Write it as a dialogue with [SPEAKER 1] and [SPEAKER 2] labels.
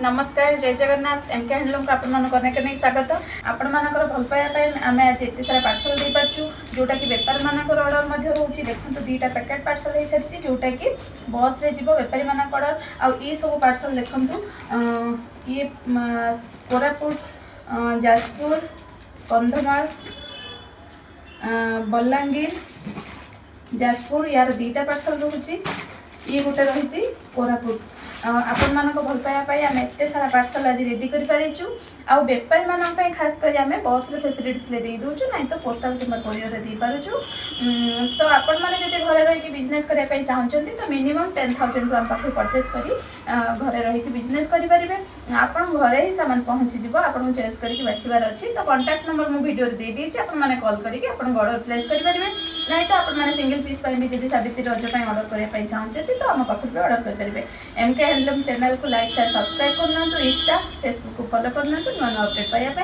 [SPEAKER 1] नमस्कार जय Jagannath MK handloom को आपने स्वागत आपण मानकर भल पाइबा आम आज एत सारा पार्सल दे पार्छु जोटा कि बेपारी मानकर ऑर्डर रोचे देखो दुईटा पैकेट पार्सल हो सारी जोटा कि बस रे जीव बेपारी मानक ऑर्डर आउ ये सब पार्सल देखु ये कोरापुट जाजपुर कंधमाल बलांगीर जाजपुर यार दुईटा पार्सल रोचे ये गोटे रही कोरापुट आपण मानक भल पाइबा आम एत सारा पार्सल आज रेडी कर पारिछु आउ बेपारी मानक खास कर आम बस रे फैसिलिटी दे दूचु ना तो पोस्टाल कि कोरियर दे पारुछु। तो आपण मैंने जब घरे रही बिजनेस करने चाहते तो मिनिमम 10,000 टका पाखे परचेस करी घरे रही बिजनेस करेंगे आपन घरे ही सामान पहुँची जीव आपको चॉइस करके बाछिबार अच्छी। तो कांटेक्ट नंबर मु वीडियो दे दीजिए आपने कॉल करके ऑर्डर प्लेस करेंगे ना तो आपने सिंगल पीस भी सावित्री रज ऑर्डर करने चाहते तो आम पाखे भी ऑर्डर करेंगे। एमके हैंडलूम चैनल को लाइक शेयर सब्सक्राइब करना इंस्टा फेसबुक को फॉलो करना नुआ नुआ अपडेट पाइबा।